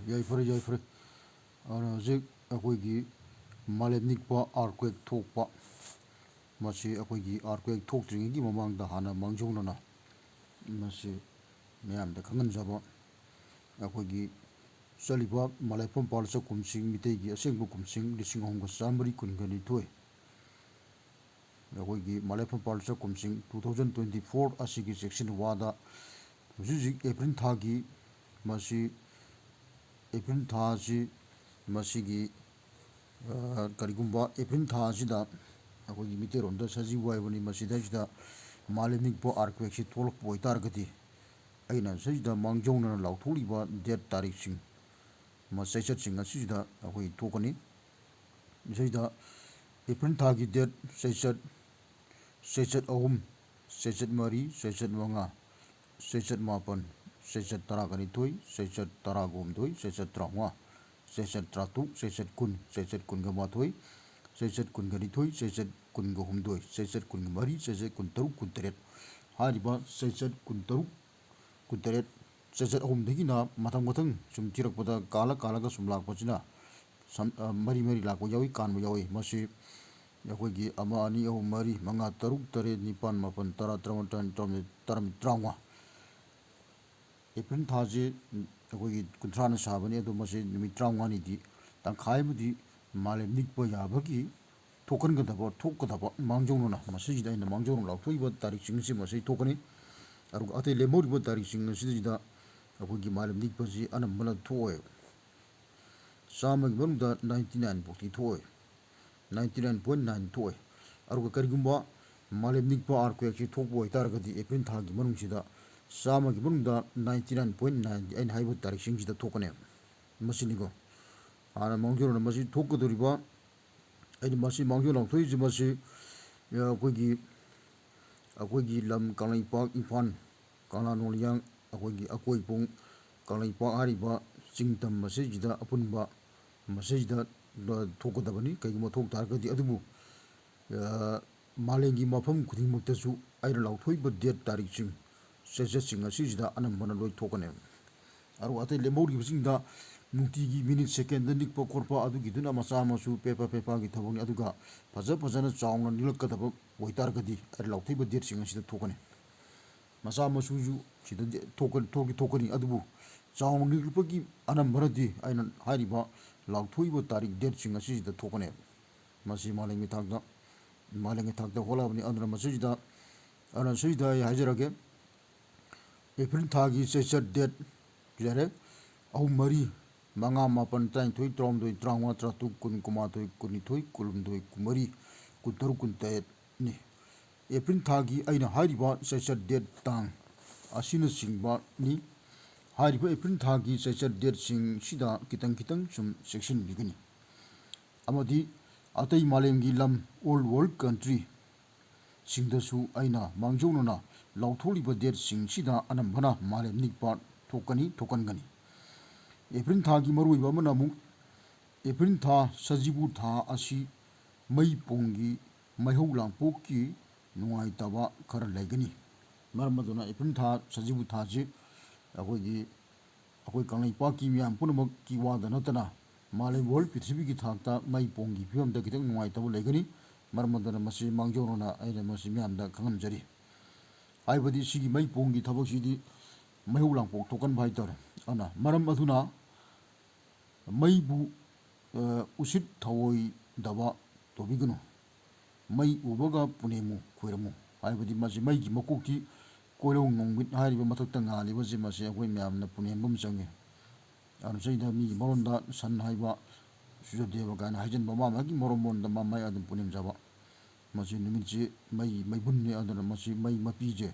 Yaifare yaifare ana hojik akoigi Malem Nickpa earthquake thokpa masi akoigi earthquake thokdringigi mamangda hana Mangjounana masi miyamda khanganjaba akoigi CHATLIBA MALIYAPHAM Palcha KUMSING mitegi asengba KUMSING lising ahomga chamari kunganithoi akoigi MALIYAPHAM Palcha KUMSING 2024 asigi section wada hujik April thagi masi April thasi masigi karigumba April thasida akoigi miteronda saji waibani masidajida Malem Nickpa earthquake si tholakpa oitargadi aina sajida Mangjounana lautholiba date tarikhsing Cheichat sing asida akoi thokani sajida April thagi date Cheichat ahum Cheichat mari Cheichat manga Cheichat mapan Cheichat taraganithoi Cheichat taragomdoi Cheichat traunga Cheichat tratuk Cheichat kun Cheichat kungamathoi Cheichat kunganithoi Cheichat kungahumdoi Cheichat kungamari Cheichat kuntaruk kunteret hariba Cheichat kuntaruk kunteret Cheichat ahumdagi na mathang sum tirakpada kala sum lakpachina mari lakpa yawi kanba yawi masi akoigi ama ani ahum mari manga taruk tare nipan mapan tara tramantan traunga April thasi akoigi kuntrana sabani ado masi numit traungani di tangkhaibudi Malem Nickpa yabagi Thokkadaba Mangjounana masijida ina Mangjounana lauthoiba tarikhsingsi masi thokani aruga ate lemoriba tarikhsing asidajida akoigi Malem Nickpa si anambana thoe samagi manungda 99 bokti thoe 99.9 thoe aruga karigumba Malem Nickpa earthquake si thokpa oitargadi April thagi manungsida samagi manungda 99.9 aina haiba tarikhsingsida thokane masinigo ana Mangjounana masi thokkadoriba aina masi Mangjounana lauthoiji masi akoigi lam Leipak Imphal Kala Noliyang akoigi akoipung Leipak hariba chingtam masijida apunba masijida Thokkadabani kaiguma thoktargadi adubu malengi mafam khudingmaktasu aina lauthoiba date tarikhsing Cheichat sing asijida anambana loi thokane aru ate lemoribasingda nungtigi minute second nikpa khorpa adugiduna macha masu pepa gi thaboni aduga fajana chaungna nilakkadaba oitargadi aina lauthoiba date sing asida thokane macha masuju sida thokani adubu chaung nilpagi anambaradi aina hariba lauthoiba tarikh date sing asida thokane masi malengi thakda holabani andra masijida ana sijida hajarage April thagi Cheichat date jare ahum mari manga mapan tainthoi traumdoi traunga tratuk kun kumathoi kunithoi kulumdoi kumari kuntaruk kuntet ni April thagi aina hariba Cheichat date tang asina singba ni hariba April thagi Cheichat date sing sida kitang sum section bigani amadi atai malemgi lam old world country singdasu aina Mangjounana lautholiba date sing sida anambana Malem Nickpa thokkangani April thagi maruiba manamu April tha sajibu tha asi mai pongi maihou langpokki nungaitaba khara laigani maramaduna April tha sajibu thasi akoi Leipak miyam punamak ki wada natana Malem world Prithvi ki thakta mai pongi phimamda kitang nungaitaba laigani maramaduna masi Mangjounana aina masi miyamda khangamjari haibadi sigi mai pongi thabaksidi maihou langpok thokkan bhaitar ana maram aduna maibu usit thawoi daba tobigunu mai ubaga punemu khoiramu haibadi masi maigi makokti koirong nongwit hariba mathakta ngalibasi masi akoi miyamna punembam change ana saida mi moronda san haiba sujadeva kana haijanba mamagi morommonda mamai adum punemjaba masi numitsi maibunni adana masi mai mapije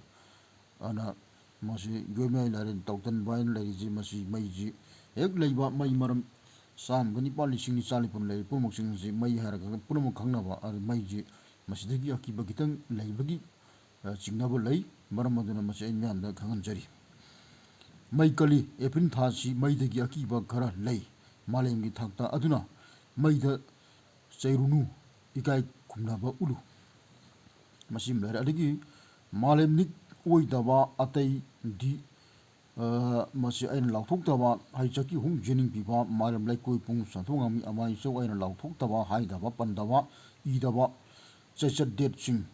ana masi goimai laren tautan bain lariji masi maiji ek leiba mai maram sam gani pali singni salipun lei pumuk singsi mai haraga punamuk khangnaba ar maiji masidagi akiba kitang leibagi chingnaba lei maramaduna masi aimyanda khanganjari mai kali April thasi maidagi akiba khara lei malemgi thakta aduna maida chairunu ikai khumnaba ulu masim lera adagi Malem Nick oidaba atai di masi aina lauthokdaba haichaki hung jening piba malam laikoi pung santhongami amai so aina lauthokdaba Haidaba-Pndaba idaba Cheichat date sing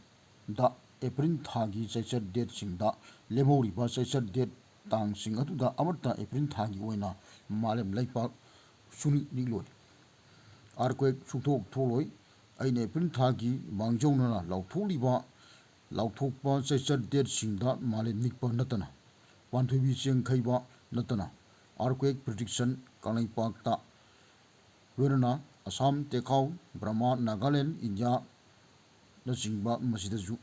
da April Thagi Cheichat date sing da lemoriba Cheichat date tang sing atuda amata April Thagi oina Malem Leipak suni nigloi earthquake suthok tholoi aina April Thagi Mangjounana lautholiba lauthokpa Cheichat date sing da Malem Nickpa natana Panthoibi Cheng Kheiba natana earthquake prediction Leipak ta Loinana Assam Tekau Brahma Nagaland India nachingba masidaju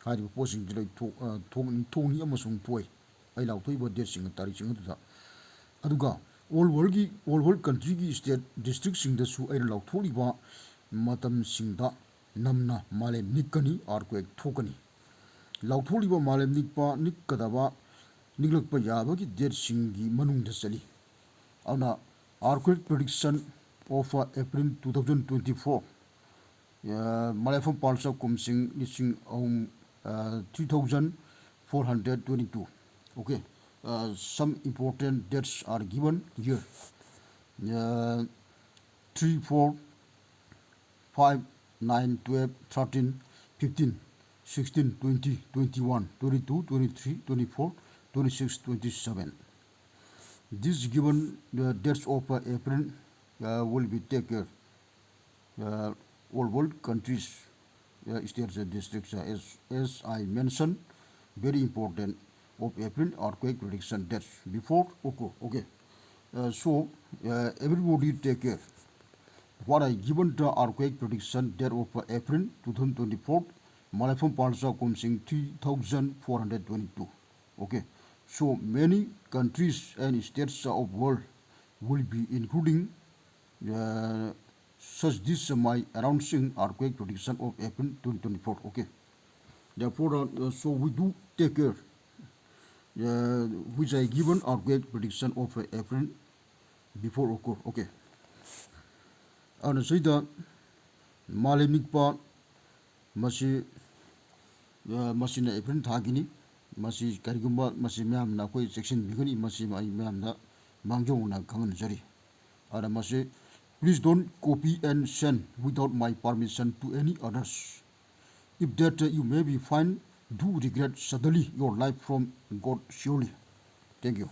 hariba posing dilai thongni amasung poi ai lauthoi date sing tari sing aduga all world country gi state district sing da su ai lautholiba matam sing da namna Malem Nikkani earthquake thokani lautholiba Malem Nickpa Nikkadaba Niklakpa Yaba ki date sing gi manung da sali ana earthquake prediction of April 2024 MALIYAPHAM Palcha KUMSING 3422. Okay, some important dates are given here. 3, 4, 5, 9, 12, 13, 15, 16, 20, 21, 22, 23, 24, 26, 27. These given dates of April will be taken. All world countries, states and districts, as I mentioned, very important of April earthquake prediction dates before occur. Okay, so everybody take care. What I given the earthquake prediction date of April 2024, MALIYAPHAM Palcha KUMSING 3422. Okay, so many countries and states of world will be including such this my announcing earthquake prediction of April 2024. Okay, therefore so we do take care which I given earthquake prediction of April before occur. Okay, and say that Malem Nickpa masi masina April Thagini masi karigumba masi myam na koi section bigani masi mai myam na Mangjounana khanganjari and masi please don't copy and send without my permission to any others. If that you may be fine, do regret suddenly your life from God surely. Thank you.